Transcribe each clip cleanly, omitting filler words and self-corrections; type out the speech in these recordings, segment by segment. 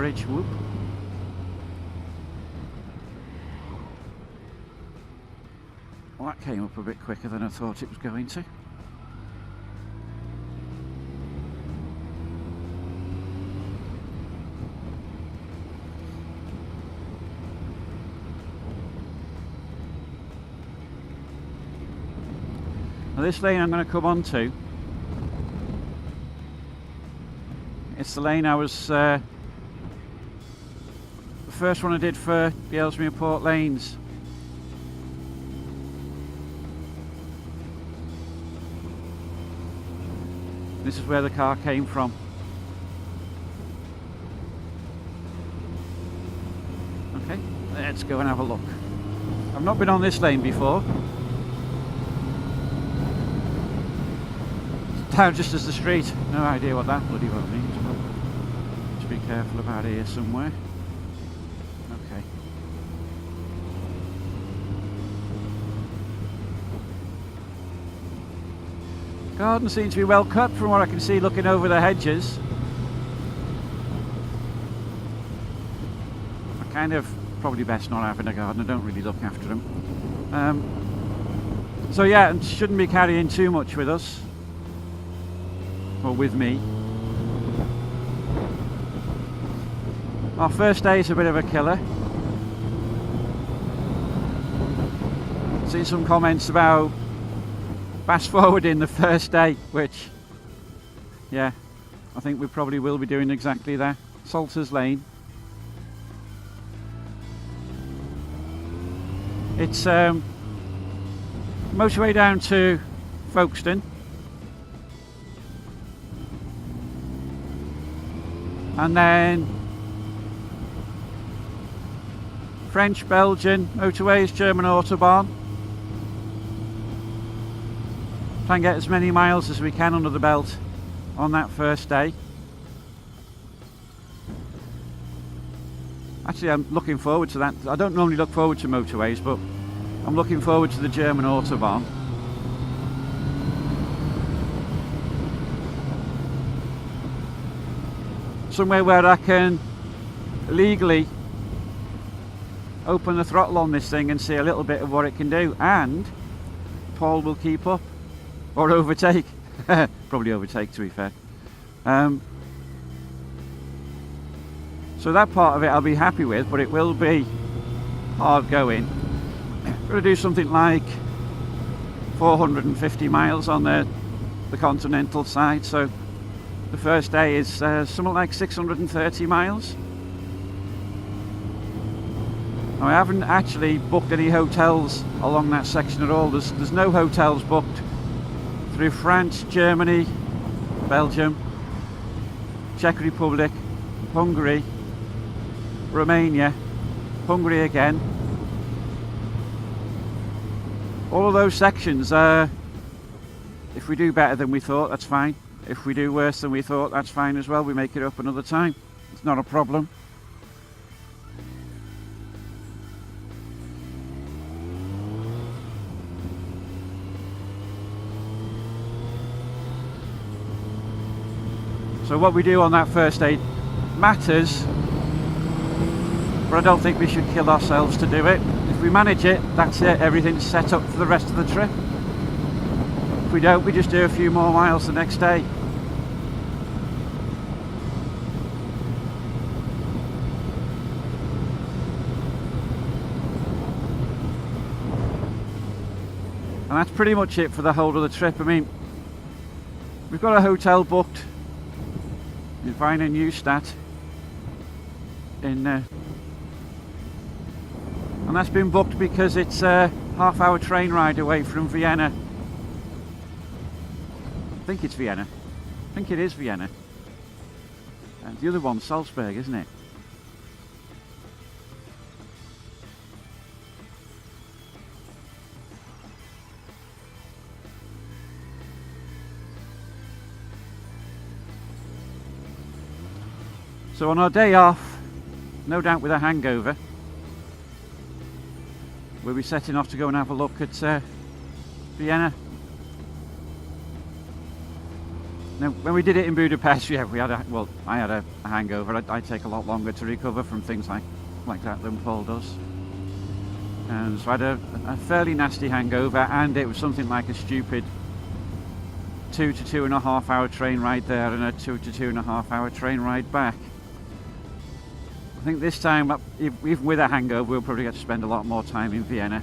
bridge. Whoop. Well, that came up a bit quicker than I thought it was going to. Now this lane I'm going to come on to, it's the lane I was, the first one I did for the Ellesmere Port lanes. This is where the car came from. Okay, let's go and have a look. I've not been on this lane before. Down just as the street. No idea what that bloody road means, but just be careful about here somewhere. Okay. Garden seems to be well cut from what I can see looking over the hedges. I kind of probably best not having a garden. I don't really look after them. So yeah, and shouldn't be carrying too much with us. Or with me. Our first day is a bit of a killer. Seen some comments about fast forwarding the first day, which, yeah, I think we probably will be doing exactly that. Salters Lane. It's motorway down to Folkestone. And then French, Belgian motorways, German Autobahn. Try and get as many miles as we can under the belt on that first day. Actually, I'm looking forward to that. I don't normally look forward to motorways, but I'm looking forward to the German Autobahn. Somewhere where I can legally open the throttle on this thing and see a little bit of what it can do, and Paul will keep up or overtake. Probably overtake, to be fair. So that part of it I'll be happy with, but it will be hard going. Going to do something like 450 miles on the continental side, so the first day is something like 630 miles. Now, I haven't actually booked any hotels along that section at all. There's no hotels booked through France, Germany, Belgium, Czech Republic, Hungary, Romania, Hungary again. All of those sections, if we do better than we thought, that's fine. If we do worse than we thought, that's fine as well. We make it up another time. It's not a problem. So what we do on that first day matters, but I don't think we should kill ourselves to do it. If we manage it, that's it. Everything's set up for the rest of the trip. If we don't, we just do a few more miles the next day. And that's pretty much it for the whole of the trip. I mean, we've got a hotel booked in Wiener Neustadt in and that's been booked because it's a half-hour train ride away from Vienna. I think it's Vienna. I think it is Vienna. And the other one's Salzburg, isn't it? So on our day off, no doubt with a hangover, we'll be setting off to go and have a look at Vienna. Now, when we did it in Budapest, yeah, I had a hangover. I take a lot longer to recover from things like that than Paul does. And so I had a fairly nasty hangover, and it was something like a stupid 2 to 2.5 hour train ride there and a 2 to 2.5 hour train ride back. I think this time, even with a hangover, we'll probably get to spend a lot more time in Vienna.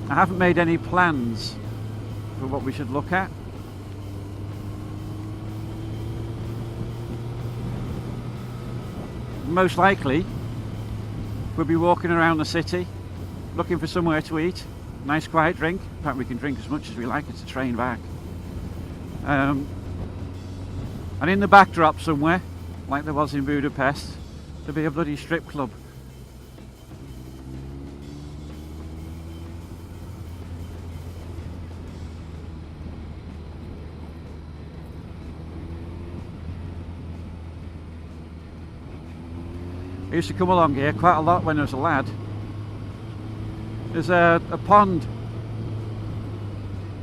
I haven't made any plans for what we should look at. Most likely, we'll be walking around the city, looking for somewhere to eat, nice quiet drink. In fact, we can drink as much as we like, it's a train back. And in the backdrop somewhere, like there was in Budapest, there'll be a bloody strip club. I used to come along here quite a lot when I was a lad. There's a pond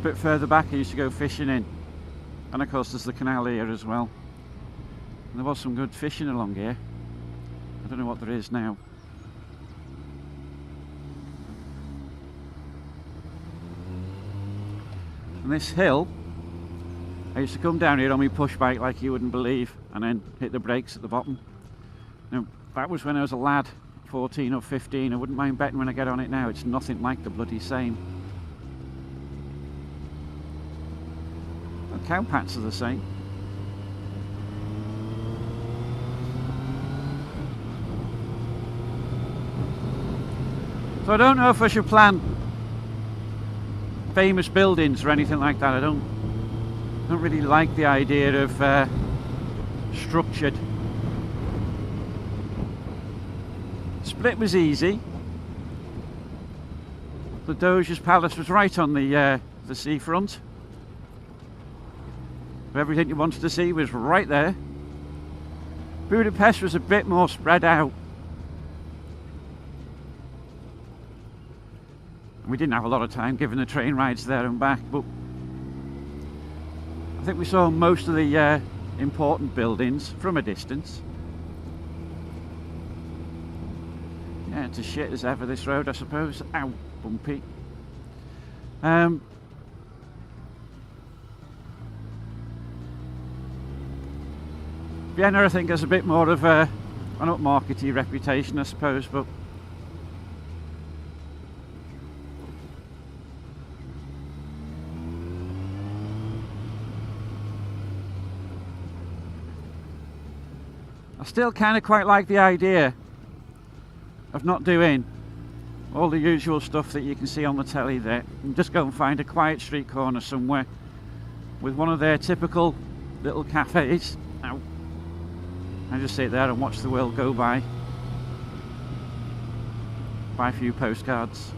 a bit further back I used to go fishing in, and of course there's the canal here as well. And there was some good fishing along here. I don't know what there is now. And this hill, I used to come down here on my push bike like you wouldn't believe, and then hit the brakes at the bottom. Now, that was when I was a lad, 14 or 15. I wouldn't mind betting when I get on it now, it's nothing like the bloody same. The cow pats are the same. So I don't know if I should plan famous buildings or anything like that. I don't really like the idea of structured. Split was easy. The Doge's Palace was right on the seafront. Everything you wanted to see was right there. Budapest was a bit more spread out. We didn't have a lot of time given the train rides there and back, but I think we saw most of the important buildings from a distance. Yeah, it's as shit as ever, this road, I suppose. Ow, bumpy. Vienna, I think, has a bit more of an upmarkety reputation, I suppose, but I still kind of quite like the idea of not doing all the usual stuff that you can see on the telly there, and just go and find a quiet street corner somewhere with one of their typical little cafes. Ow. I just sit there and watch the world go by. Buy a few postcards.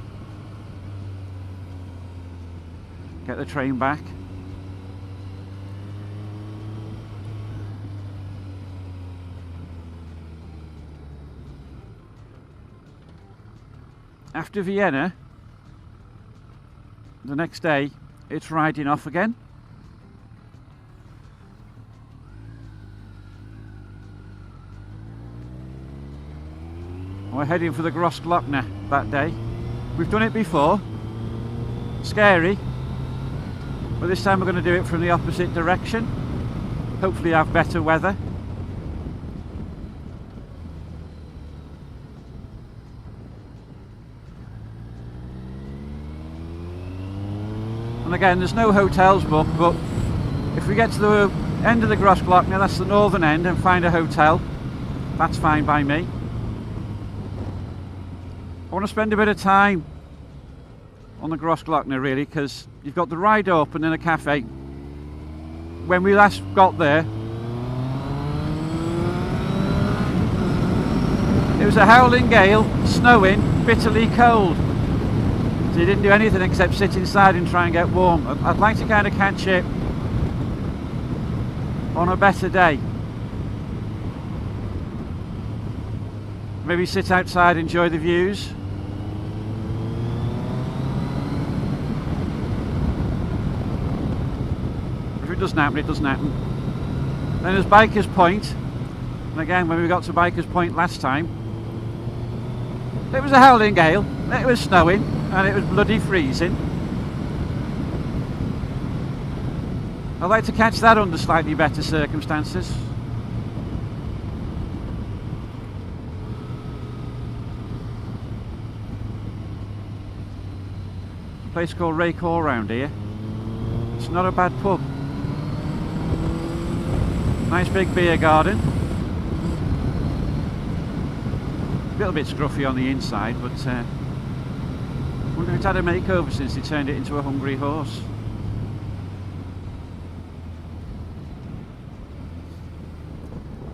Get the train back. After Vienna, the next day, it's riding off again. We're heading for the Grossglockner that day. We've done it before. Scary. But this time we're going to do it from the opposite direction. Hopefully have better weather. And again, there's no hotels booked, but if we get to the end of the Grossglockner, that's the northern end, and find a hotel, that's fine by me. I want to spend a bit of time on the Grossglockner really, because you've got the ride open in a cafe. When we last got there, it was a howling gale, snowing, bitterly cold. So you didn't do anything except sit inside and try and get warm. I'd like to kind of catch it on a better day. Maybe sit outside, enjoy the views. If it doesn't happen, it doesn't happen. Then there's Bikers Point, and again when we got to Bikers Point last time, it was a howling gale, it was snowing, and it was bloody freezing. I'd like to catch that under slightly better circumstances. A place called Rake Lane around here. It's not a bad pub. Nice big beer garden. A little bit scruffy on the inside, but I wonder if it's had a makeover since they turned it into a hungry horse.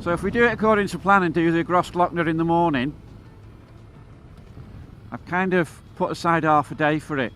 So if we do it according to plan and do the Grossglockner in the morning, I've kind of put aside half a day for it.